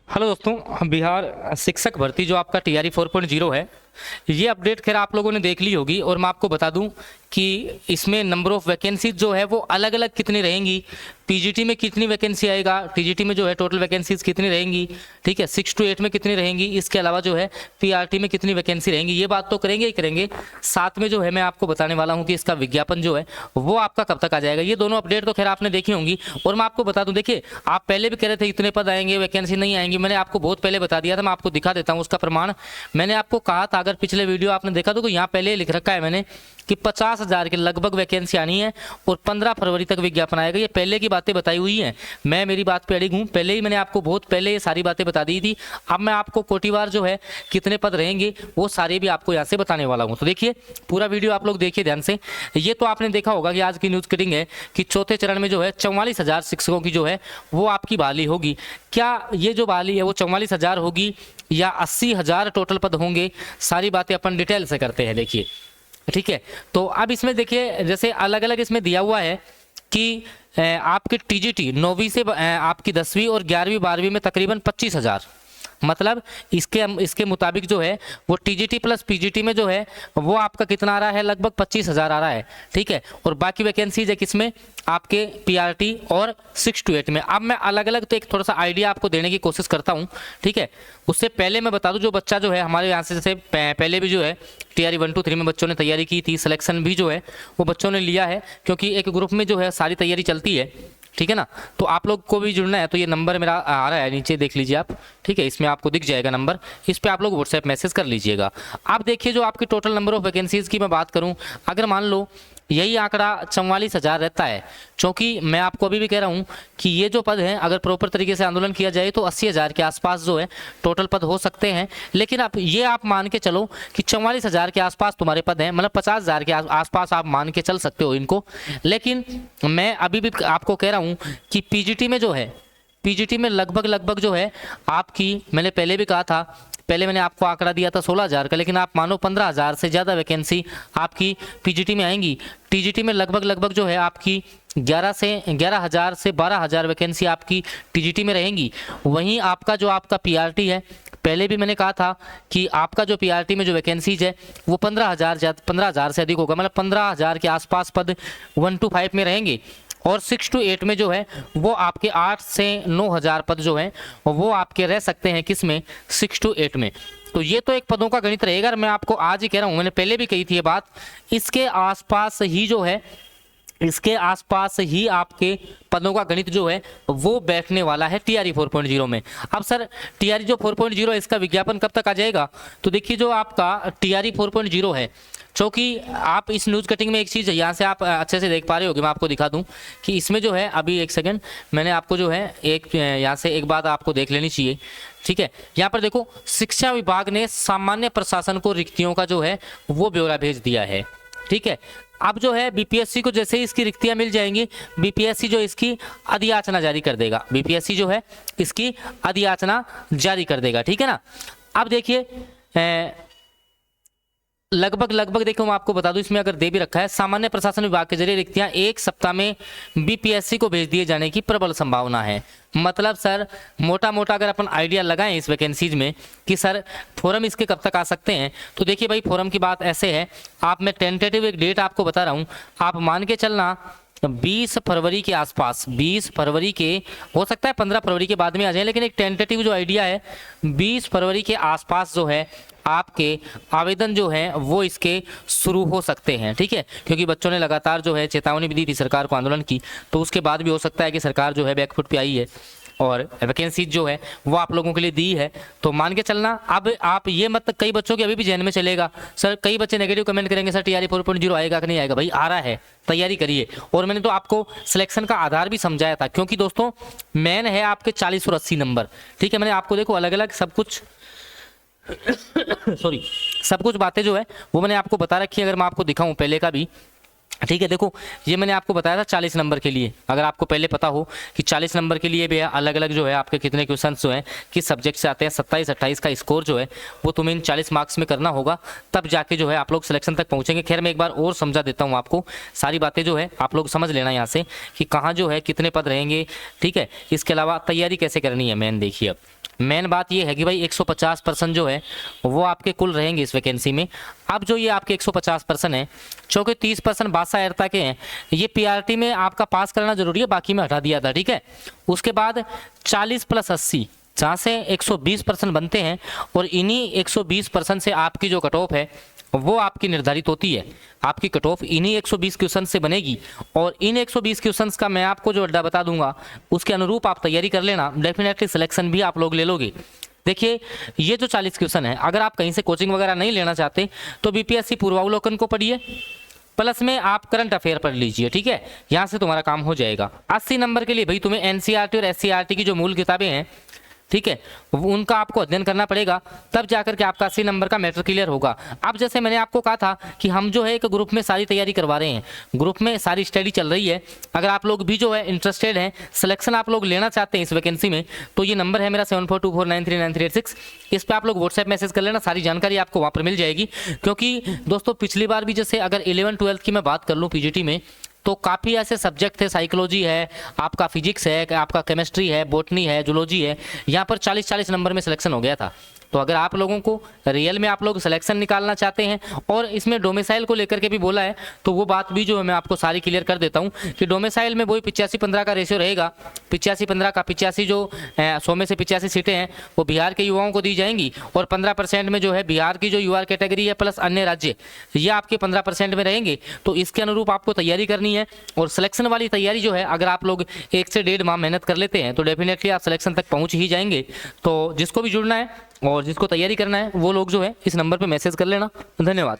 Hello दोस्तों, बिहार शिक्षक भर्ती जो आपका टीआरई 4.0 है, ये अपडेट खैर आप लोगों ने देख ली होगी। और मैं आपको बता दूं कि इसमें नंबर ऑफ वैकेंसीज जो है वो अलग अलग कितनी रहेंगी, पीजीटी में कितनी वैकेंसी आएगा, टीजीटी में जो है टोटल वैकेंसीज कितनी रहेंगी, ठीक है, 6 to 8 में कितनी रहेंगी, इसके अलावा जो है पीआरटी में कितनी वैकेंसी रहेंगी, ये बात तो करेंगे ही करेंगे। साथ में जो है मैं आपको बताने वाला हूँ कि इसका विज्ञापन जो है वो आपका कब तक आ जाएगा। ये दोनों अपडेट तो खैर आपने देखी होंगी। और मैं आपको बता दूं, देखिए आप पहले भी कह रहे थे इतने पद आएंगे, वैकेंसी नहीं आएंगी, मैंने आपको बहुत पहले बता दिया था। मैं आपको दिखा देता हूँ उसका प्रमाण। मैंने आपको कहा था, अगर पिछले वीडियो आपने देखा तो यहाँ पहले लिख रखा है मैंने कि 50,000 के लगभग वैकेंसी आनी है और 15 फरवरी तक विज्ञापन आएगा। ये पहले की बातें बताई हुई हैं, मैं मेरी बात पे अड़िग हूँ। पहले ही मैंने आपको बहुत पहले ये सारी बातें बता दी थी। अब मैं आपको कोटिवार जो है कितने पद रहेंगे वो सारे भी आपको यहाँ से बताने वाला हूँ। तो देखिए पूरा वीडियो आप लोग देखिए ध्यान से। ये तो आपने देखा होगा कि आज की न्यूज़ कटिंग है कि चौथे चरण में जो है 44,000 शिक्षकों की जो है वो आपकी बहाली होगी। क्या ये जो बहाली है वो 44,000 होगी या 80,000 टोटल पद होंगे, सारी बातें अपन डिटेल से करते हैं। देखिए ठीक है, तो अब इसमें देखिए जैसे अलग अलग इसमें दिया हुआ है कि आपकी टीजीटी 9वीं से आपकी 10वीं और 11वीं 12वीं में तकरीबन 25,000, मतलब इसके मुताबिक जो है वो टीजीटी प्लस पीजीटी में जो है वो आपका कितना आ रहा है, लगभग 25,000 आ रहा है। ठीक है, और बाकी वैकेंसीज है किसमें, आपके पीआरटी और 6 to 8 में। अब मैं अलग अलग तो एक थोड़ा सा आइडिया आपको देने की कोशिश करता हूँ। ठीक है, उससे पहले मैं बता दूं, जो बच्चा जो है हमारे यहाँ से जैसे पहले भी जो है टीआरई 1 to 3 में बच्चों ने तैयारी की थी, सिलेक्शन भी जो है वो बच्चों ने लिया है, क्योंकि एक ग्रुप में जो है सारी तैयारी चलती है। ठीक है ना, तो आप लोग को भी जुड़ना है तो ये नंबर मेरा आ रहा है नीचे, देख लीजिए आप। ठीक है, इसमें आपको दिख जाएगा नंबर, इस पे आप लोग व्हाट्सएप मैसेज कर लीजिएगा। आप देखिए जो आपकी टोटल नंबर ऑफ वैकेंसीज की मैं बात करूं, अगर मान लो यही आंकड़ा 44,000 रहता है, क्योंकि मैं आपको अभी भी कह रहा हूं कि ये जो पद हैं अगर प्रॉपर तरीके से आंदोलन किया जाए तो 80,000 के आसपास जो है टोटल पद हो सकते हैं। लेकिन आप मान के चलो कि 44,000 के आसपास तुम्हारे पद हैं, मतलब 50,000 के आसपास आप मान के चल सकते हो इनको। लेकिन मैं अभी भी आपको कह रहा हूं कि पीजीटी में जो है, पीजीटी में लगभग जो है आपकी, मैंने पहले भी कहा था, पहले मैंने आपको आंकड़ा दिया था 16,000 का, लेकिन आप मानो 15,000 से ज़्यादा वैकेंसी आपकी पीजीटी में आएंगी। टीजीटी में लगभग जो है आपकी 11,000 से 12,000 वैकेंसी आपकी टीजीटी में रहेंगी। वहीं आपका जो आपका पीआरटी है, पहले भी मैंने कहा था कि आपका जो पीआरटी में जो वैकेंसीज है वो 15,000 से अधिक होगा, मतलब 15,000 के आसपास पद 1 to 5 में रहेंगे। और 6 to 8 में जो है वो आपके 8 से 9,000 पद जो हैं वो आपके रह सकते हैं, किसमें, 6 to 8 में। तो ये तो एक पदों का गणित रहेगा। मैं आपको आज ही कह रहा हूँ, मैंने पहले भी कही थी ये बात, इसके आसपास ही जो है, इसके आसपास ही आपके पदों का गणित जो है वो बैठने वाला है टीआरई 4.0 में। अब सर टीआरई जो 4.0 है इसका विज्ञापन कब तक आ जाएगा, तो देखिए जो आपका टीआरई 4.0 है, क्योंकि आप इस न्यूज़ कटिंग में एक चीज़ यहाँ से आप अच्छे से देख पा रहे होगे, मैं आपको दिखा दूं कि इसमें जो है अभी एक सेकंड मैंने आपको जो है एक यहाँ से एक बात आपको देख लेनी चाहिए। ठीक है, यहाँ पर देखो, शिक्षा विभाग ने सामान्य प्रशासन को रिक्तियों का जो है वो ब्यौरा भेज दिया है। ठीक है, अब जो है बीपीएससी को जैसे ही इसकी रिक्तियां मिल जाएंगी, बीपीएससी जो इसकी अधियाचना जारी कर देगा, बीपीएससी जो है इसकी अधियाचना जारी कर देगा। ठीक है ना, अब देखिए लगभग देखो मैं आपको बता दूं, इसमें अगर दे भी रखा है सामान्य प्रशासन विभाग के जरिए रिक्तियां 1 सप्ताह में बीपीएससी को भेज दिए जाने की प्रबल संभावना है। मतलब सर मोटा अगर अपन आइडिया लगाएं इस वैकेंसीज में कि सर फोरम इसके कब तक आ सकते हैं, तो देखिए भाई फोरम की बात ऐसे है, आप मैं टेंटेटिव एक डेट आपको बता रहा हूँ, आप मान के चलना 20 फरवरी के आसपास, 20 फरवरी के, हो सकता है 15 फरवरी के बाद में आ जाए, लेकिन एक टेंटेटिव जो आइडिया है 20 फरवरी के आसपास जो है आपके आवेदन जो है वो इसके शुरू हो सकते हैं। ठीक है, क्योंकि बच्चों ने लगातार जो है चेतावनी भी दी थी सरकार को आंदोलन की, तो उसके बाद भी हो सकता है कि सरकार जो है बैकफुट पे आई है और वैकेंसी जो है वो आप लोगों के लिए दी है। तो मान के चलना, अब आप ये मत, कई बच्चों के अभी भी जहन में चलेगा सर, कई बच्चे नेगेटिव कमेंट करेंगे सर टीआरई 4.0 आएगा कि नहीं आएगा। भाई आ रहा है, तैयारी करिए। और मैंने तो आपको सिलेक्शन का आधार भी समझाया था, क्योंकि दोस्तों मेन है आपके 40 और 80 नंबर। ठीक है, मैंने आपको देखो अलग अलग सब कुछ सॉरी सब कुछ बातें जो है वो मैंने आपको बता रखी है। अगर मैं आपको दिखाऊं पहले का भी, ठीक है, देखो ये मैंने आपको बताया था 40 नंबर के लिए, अगर आपको पहले पता हो कि 40 नंबर के लिए भी अलग अलग जो है आपके कितने क्वेश्चंस जो हैं किस सब्जेक्ट से आते हैं, 27-28 का स्कोर जो है वो तुम्हें इन 40 मार्क्स में करना होगा, तब जाके जो है आप लोग सिलेक्शन तक पहुंचेंगे। खैर मैं एक बार और समझा देता हूं आपको, सारी बातें जो है आप लोग समझ लेना यहाँ से कि कहाँ जो है कितने पद रहेंगे। ठीक है, इसके अलावा तैयारी कैसे करनी है मेन देखिए। अब मेन बात ये है कि भाई 150% जो है वो आपके कुल रहेंगे इस वैकेंसी में। अब जो ये आपके 150% है, चूँकि 30% बादशाह एरता के हैं, ये पीआरटी में आपका पास करना जरूरी है, बाकी में हटा दिया था, ठीक है। उसके बाद 40 + 80 जहाँ से 120% बनते हैं, और इन्हीं 120% से आपकी जो कट ऑफ है वो आपकी निर्धारित होती है। आपकी कट ऑफ इन्हीं 120 क्वेश्चन से बनेगी, और इन 120 क्वेश्चंस का मैं आपको जो अड्डा बता दूंगा उसके अनुरूप आप तैयारी कर लेना, डेफिनेटली सिलेक्शन भी आप लोग ले लोगे। देखिए, ये जो 40 क्वेश्चन है, अगर आप कहीं से कोचिंग वगैरह नहीं लेना चाहते तो बीपीएससी पूर्वावलोकन को पढ़िए, प्लस में आप करंट अफेयर पढ़ लीजिए, ठीक है। यहाँ से तुम्हारा काम हो जाएगा। 80 नंबर के लिए भाई तुम्हें एनसीईआरटी और एससीईआरटी की जो मूल किताबें हैं, ठीक है, उनका आपको अध्ययन करना पड़ेगा, तब जाकर के आपका 80 नंबर का मैटर क्लियर होगा। अब जैसे मैंने आपको कहा था कि हम जो है एक ग्रुप में सारी तैयारी करवा रहे हैं, ग्रुप में सारी स्टडी चल रही है। अगर आप लोग भी जो है इंटरेस्टेड हैं, सिलेक्शन आप लोग लेना चाहते हैं इस वैकेंसी में, तो ये नंबर है मेरा 7424939386। इस पर आप लोग व्हाट्सएप मैसेज कर लेना, सारी जानकारी आपको वहाँ पर मिल जाएगी। क्योंकि दोस्तों पिछली बार भी जैसे अगर 11-12 की मैं बात कर लूँ पीजीटी में, तो काफ़ी ऐसे सब्जेक्ट थे, साइकोलॉजी है, आपका फिजिक्स है, आपका केमिस्ट्री है, बॉटनी है, जूलॉजी है, यहाँ पर 40-40 नंबर में सिलेक्शन हो गया था। तो अगर आप लोगों को रियल में आप लोग सिलेक्शन निकालना चाहते हैं, और इसमें डोमिसाइल को लेकर के भी बोला है, तो वो बात भी जो है मैं आपको सारी क्लियर कर देता हूँ कि डोमिसाइल में वही 85-15 का रेशियो रहेगा। 85-15 का 85 जो 100 में से 85 सीटें हैं वो बिहार के युवाओं को दी जाएंगी, और 15% में जो है बिहार की जो युवा कैटेगरी है प्लस अन्य राज्य, ये आपके 15% में रहेंगे। तो इसके अनुरूप आपको तैयारी करनी है, और सिलेक्शन वाली तैयारी जो है अगर आप लोग 1 से 1.5 माह मेहनत कर लेते हैं तो डेफिनेटली आप सिलेक्शन तक पहुँच ही जाएंगे। तो जिसको भी जुड़ना है और जिसको तैयारी करना है वो लोग जो है इस नंबर पर मैसेज कर लेना। धन्यवाद।